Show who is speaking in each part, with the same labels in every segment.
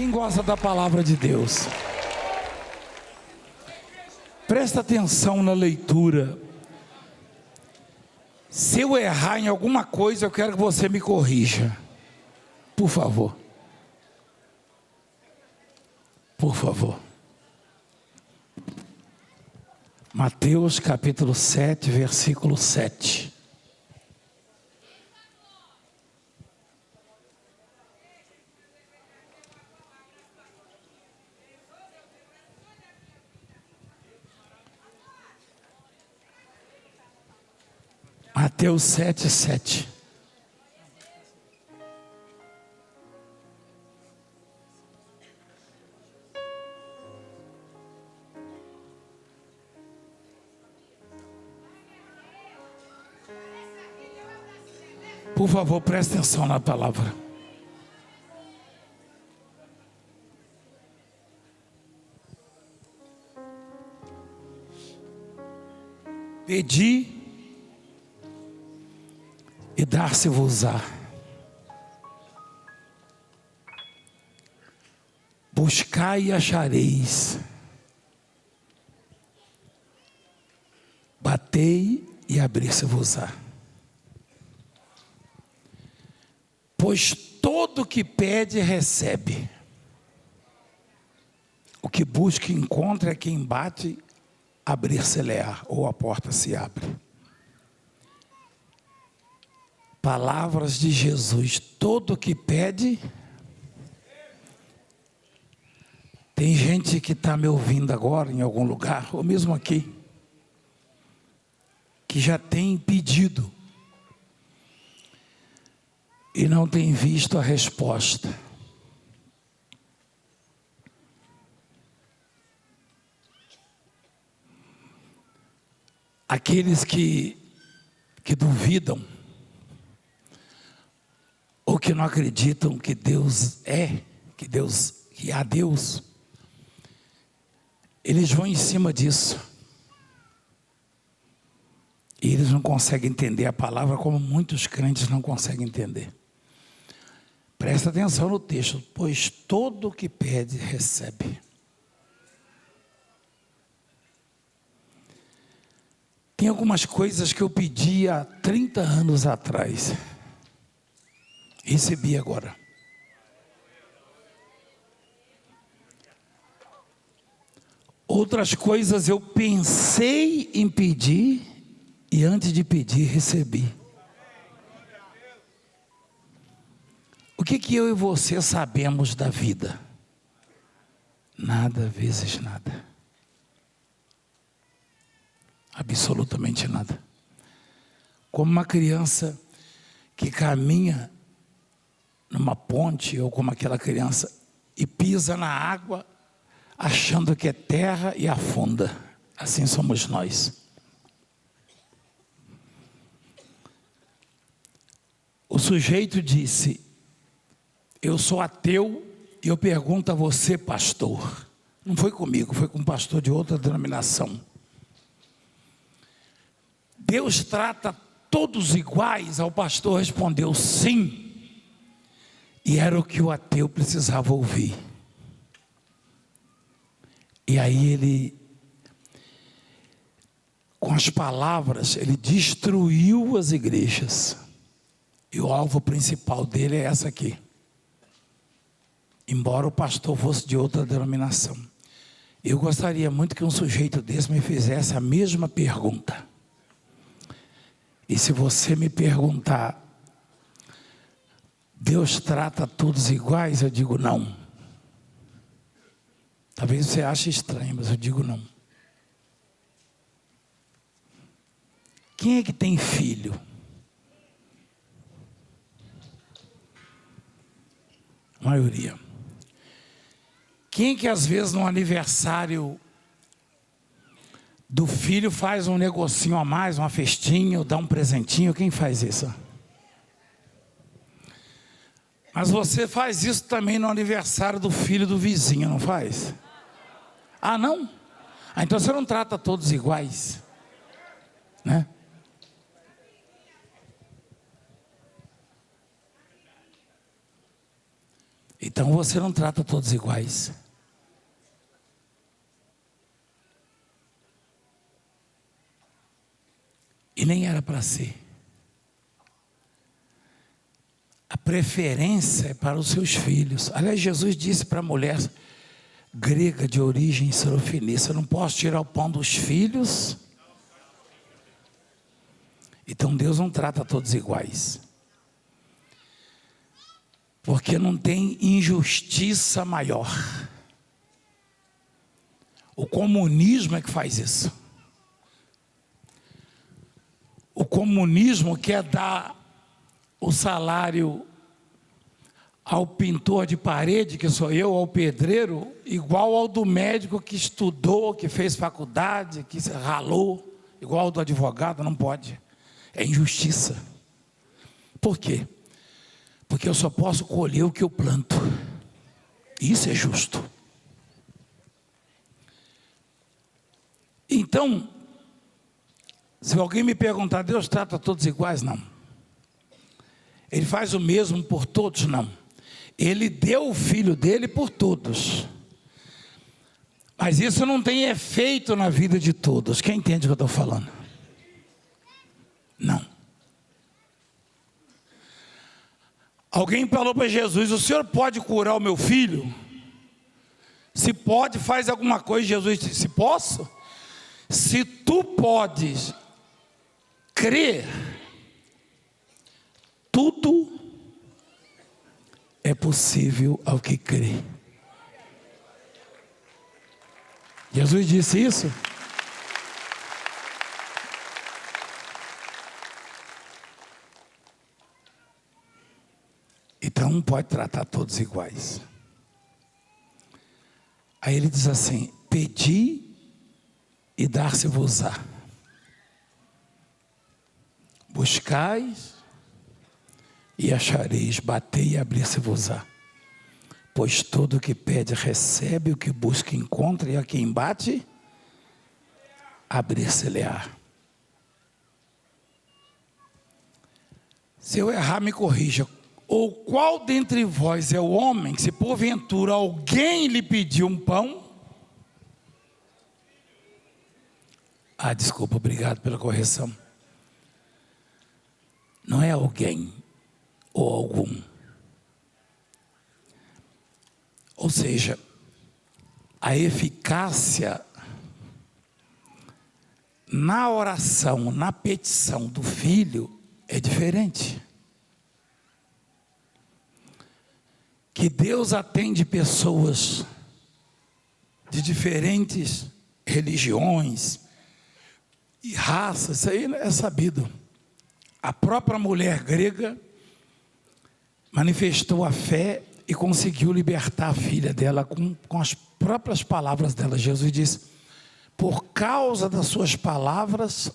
Speaker 1: Quem gosta da palavra de Deus? Presta atenção na leitura. Se eu errar em alguma coisa, eu quero que você me corrija. Por favor. Por favor. Mateus capítulo 7, versículo 7. Mateus 7, 7. Por favor, preste atenção na palavra. Pedi e dar-se-vos-á. Buscai e achareis. Batei e abrir-se-vos-á. Pois todo o que pede, recebe. O que busca, encontra, quem bate, abrir-se-lhe-á, ou a porta se abre. Palavras de Jesus, todo o que pede. Tem gente que está me ouvindo agora em algum lugar, ou mesmo aqui, que já tem pedido e não tem visto a resposta. Aqueles que duvidam, ou que não acreditam que Deus é, que há Deus, eles vão em cima disso. E eles não conseguem entender a palavra como muitos crentes não conseguem entender. Presta atenção no texto. Pois todo o que pede, recebe. Tem algumas coisas que eu pedi há 30 anos atrás. Recebi agora. Outras coisas eu pensei em pedir e antes de pedir, recebi. O que eu e você sabemos da vida? Nada vezes nada. Absolutamente nada. Como uma criança que caminha numa ponte, ou como aquela criança, e pisa na água, achando que é terra e afunda. Assim somos nós. O sujeito disse: eu sou ateu e eu pergunto a você, pastor. Não foi comigo, foi com um pastor de outra denominação. Deus trata todos iguais? O pastor respondeu sim. E era o que o ateu precisava ouvir. E aí ele, com as palavras, ele destruiu as igrejas. E o alvo principal dele é essa aqui. Embora o pastor fosse de outra denominação. Eu gostaria muito que um sujeito desse me fizesse a mesma pergunta. E se você me perguntar, Deus trata todos iguais? Eu digo não. Talvez você ache estranho, mas eu digo não. Quem é que tem filho? A maioria. Quem que às vezes no aniversário do filho faz um negocinho a mais, uma festinha, ou dá um presentinho? Quem faz isso? Mas você faz isso também no aniversário do filho do vizinho, não faz? Ah, não? Ah, então você não trata todos iguais, né? Então você não trata todos iguais. E nem era para ser. A preferência é para os seus filhos. Aliás, Jesus disse para a mulher grega de origem serofenícia: eu não posso tirar o pão dos filhos. Então Deus não trata todos iguais. Porque não tem injustiça maior. O comunismo é que faz isso. O comunismo quer dar o salário ao pintor de parede, que sou eu, ao pedreiro, igual ao do médico que estudou, que fez faculdade, que ralou, igual ao do advogado. Não pode. É injustiça. Por quê? Porque eu só posso colher o que eu planto. Isso é justo. Então, se alguém me perguntar, Deus trata todos iguais? Não. Ele faz o mesmo por todos? Não. Ele deu o filho dele por todos. Mas isso não tem efeito na vida de todos. Quem entende o que eu estou falando? Não. Alguém falou para Jesus: o senhor pode curar o meu filho? Se pode, faz alguma coisa. Jesus disse: se posso? Se tu podes crer, tudo é possível ao que crê. Jesus disse isso? Então não pode tratar todos iguais. Aí ele diz assim: pedi e dar-se-vos-á. Buscais e achareis, batei e abrir-se-vos-á. Pois todo o que pede recebe, o que busca encontra, e a quem bate, abrir-se-lhe-á. Se eu errar, me corrija. Ou qual dentre vós é o homem que, se porventura alguém lhe pedir um pão... desculpa, obrigado pela correção. Não é alguém ou algum. Ou seja, a eficácia na oração, na petição do filho é diferente. Que Deus atende pessoas de diferentes religiões e raças, isso aí é sabido. A própria mulher grega manifestou a fé e conseguiu libertar a filha dela com as próprias palavras dela. Jesus disse: por causa das suas palavras,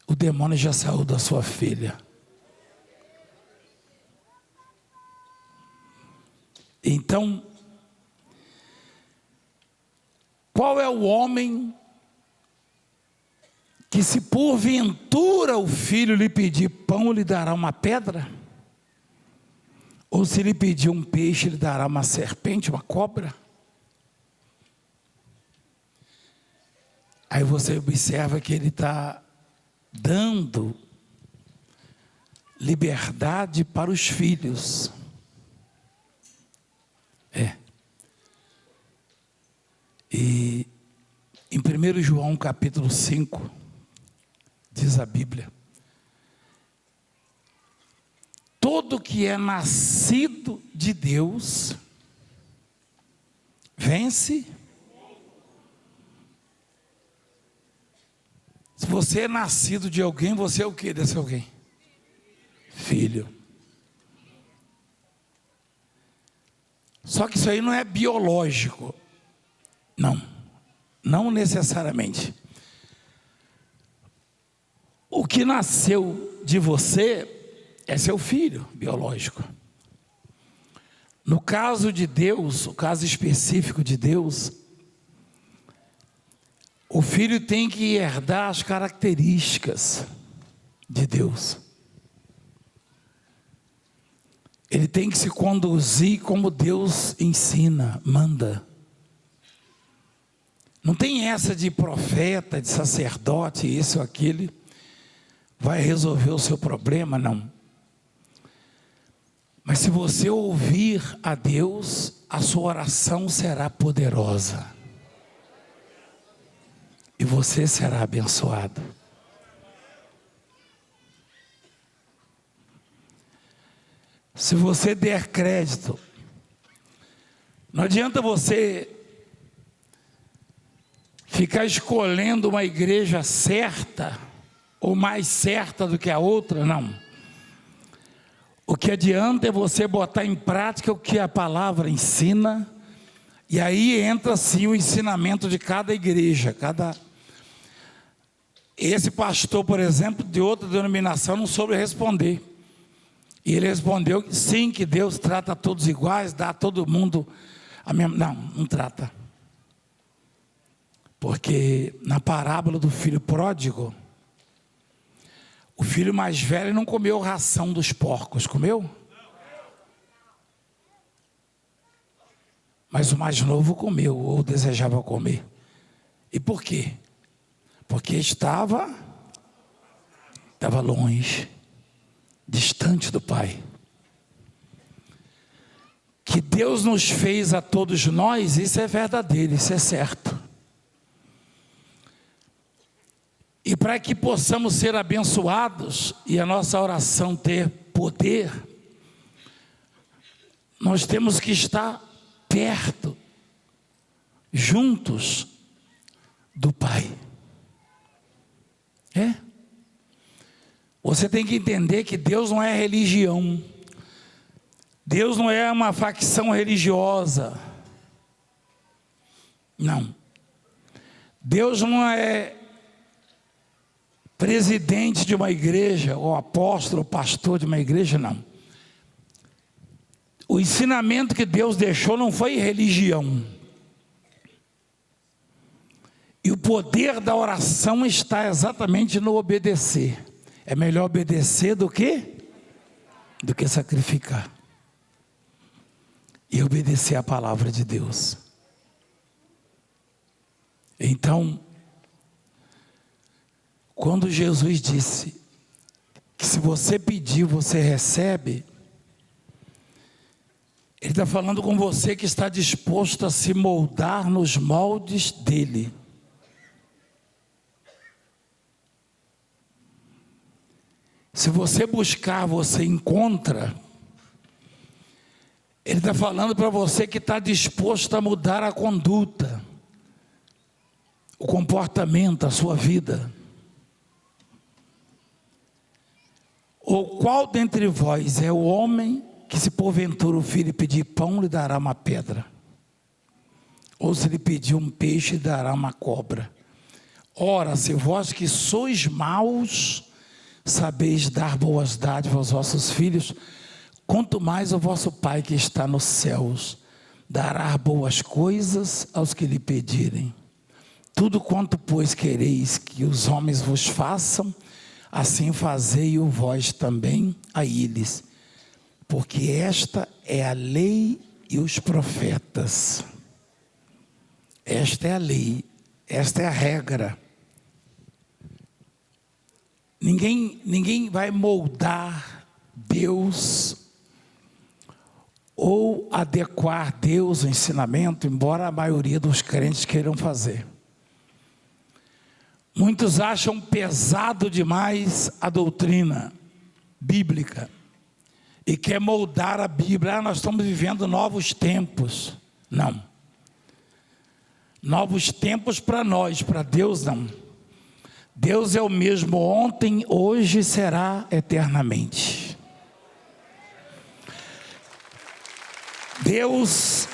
Speaker 1: o demônio já saiu da sua filha. Então, qual é o homem que, se porventura o filho lhe pedir pão, lhe dará uma pedra? Ou se lhe pedir um peixe, lhe dará uma serpente, uma cobra? Aí você observa que ele está dando liberdade para os filhos. E em 1 João capítulo 5, diz a Bíblia: todo que é nascido de Deus vence. Se você é nascido de alguém, você é o que desse alguém? Filho. Só que isso aí não é biológico. Não necessariamente. O que nasceu de você é seu filho biológico. No caso de Deus, o caso específico de Deus, o filho tem que herdar as características de Deus. Ele tem que se conduzir como Deus ensina, manda. Não tem essa de profeta, de sacerdote, isso ou aquele, vai resolver o seu problema, não. Mas se você ouvir a Deus, a sua oração será poderosa. E você será abençoado. Se você der crédito, não adianta você ficar escolhendo uma igreja certa, ou mais certa do que a outra, não. O que adianta é você botar em prática o que a palavra ensina, e aí entra sim o ensinamento de cada igreja, Esse pastor, por exemplo, de outra denominação, não soube responder. E ele respondeu que sim, que Deus trata todos iguais, dá a todo mundo a mesma... Não trata. Porque na parábola do filho pródigo, o filho mais velho não comeu ração dos porcos, comeu? Mas o mais novo comeu, ou desejava comer. E por quê? Porque estava longe, distante do Pai. Que Deus nos fez a todos nós, isso é verdadeiro, isso é certo. E para que possamos ser abençoados e a nossa oração ter poder, nós temos que estar perto, juntos do Pai. Você tem que entender que Deus não é religião. Deus não é uma facção religiosa. Não. Deus não é presidente de uma igreja, ou apóstolo, ou pastor de uma igreja, não. O ensinamento que Deus deixou não foi religião. E o poder da oração está exatamente no obedecer. É melhor obedecer do que sacrificar. E obedecer a palavra de Deus. Então, quando Jesus disse que se você pedir, você recebe, Ele está falando com você que está disposto a se moldar nos moldes dEle. Se você buscar, você encontra. Ele está falando para você que está disposto a mudar a conduta, o comportamento, a sua vida. Ou qual dentre vós é o homem que, se porventura o filho pedir pão, lhe dará uma pedra? Ou se lhe pedir um peixe, lhe dará uma cobra? Ora, se vós que sois maus, sabeis dar boas dádivas aos vossos filhos, quanto mais o vosso Pai que está nos céus dará boas coisas aos que lhe pedirem. Tudo quanto, pois, quereis que os homens vos façam, assim fazei-o vós também a eles, porque esta é a lei e os profetas. Esta é a lei, esta é a regra. Ninguém vai moldar Deus ou adequar Deus ao ensinamento, embora a maioria dos crentes queiram fazer. Muitos acham pesado demais a doutrina bíblica e quer moldar a Bíblia. Nós estamos vivendo novos tempos. Não. Novos tempos para nós, para Deus não. Deus é o mesmo ontem, hoje e será eternamente. Deus,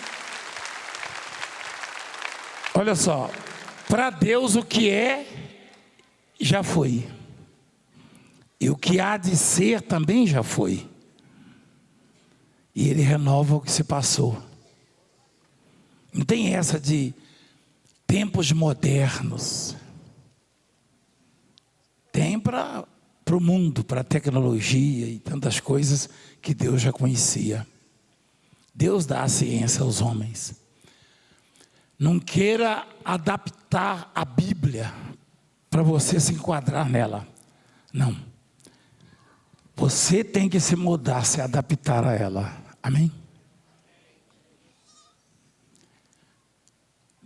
Speaker 1: olha só, para Deus o que é, já foi. E o que há de ser também já foi. E Ele renova o que se passou. Não tem essa de tempos modernos. Tem para para o mundo, para a tecnologia e tantas coisas que Deus já conhecia. Deus dá a ciência aos homens. Não queira adaptar a Bíblia para você se enquadrar nela. Não. Você tem que se mudar, se adaptar a ela. Amém?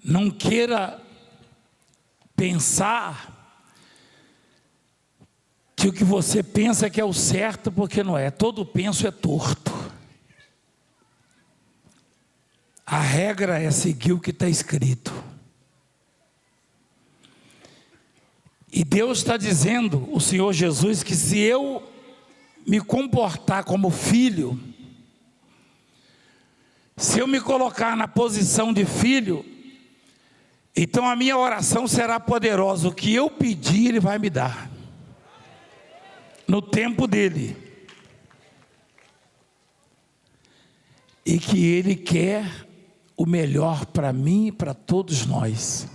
Speaker 1: Não queira pensar que o que você pensa que é o certo, porque não é. Todo penso é torto. A regra é seguir o que está escrito. E Deus está dizendo, o Senhor Jesus, que se eu me comportar como filho, se eu me colocar na posição de filho, então a minha oração será poderosa. O que eu pedir, Ele vai me dar. No tempo dEle. E que Ele quer o melhor para mim e para todos nós.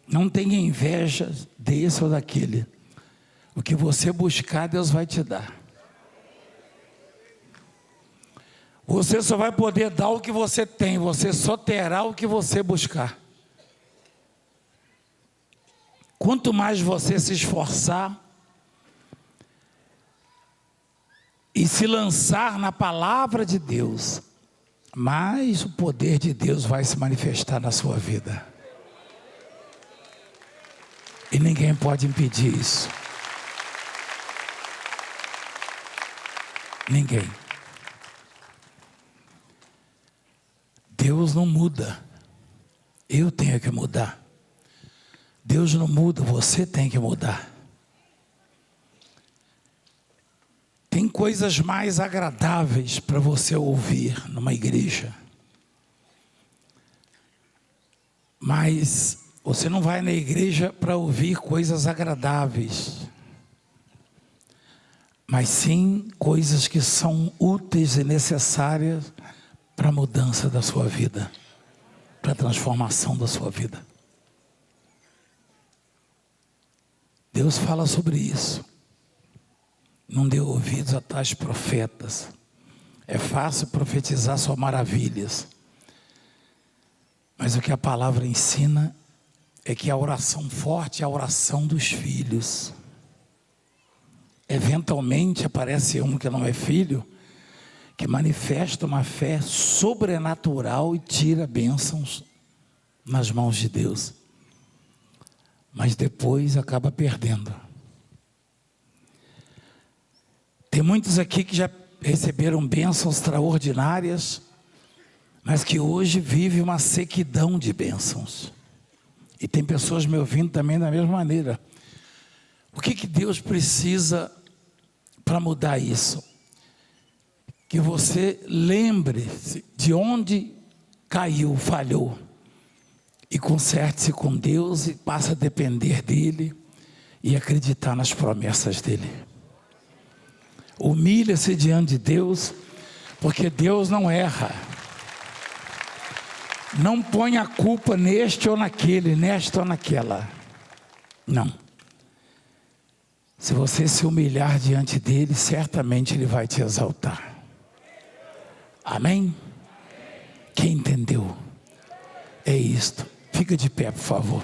Speaker 1: Não tenha inveja desse ou daquele. O que você buscar, Deus vai te dar. Você só vai poder dar o que você tem. Você só terá o que você buscar. Quanto mais você se esforçar e se lançar na palavra de Deus, mais o poder de Deus vai se manifestar na sua vida. E ninguém pode impedir isso. Ninguém. Deus não muda. Eu tenho que mudar. Deus não muda, você tem que mudar. Tem coisas mais agradáveis para você ouvir numa igreja. Mas você não vai na igreja para ouvir coisas agradáveis. Mas sim coisas que são úteis e necessárias para a mudança da sua vida. Para a transformação da sua vida. Deus fala sobre isso. Não dê ouvidos a tais profetas. É fácil profetizar só maravilhas. Mas o que a palavra ensina é que a oração forte é a oração dos filhos. Eventualmente aparece um que não é filho, que manifesta uma fé sobrenatural e tira bênçãos nas mãos de Deus. Mas depois acaba perdendo. Tem muitos aqui que já receberam bênçãos extraordinárias, mas que hoje vivem uma sequidão de bênçãos. E tem pessoas me ouvindo também da mesma maneira. O que Deus precisa para mudar isso? Que você lembre-se de onde caiu, falhou. E conserte-se com Deus e passe a depender dEle e acreditar nas promessas dEle. Humilha-se diante de Deus, porque Deus não erra. Não ponha a culpa neste ou naquele, nesta ou naquela. Não. Se você se humilhar diante dEle, certamente Ele vai te exaltar. Amém? Quem entendeu? É isto. Fica de pé, por favor.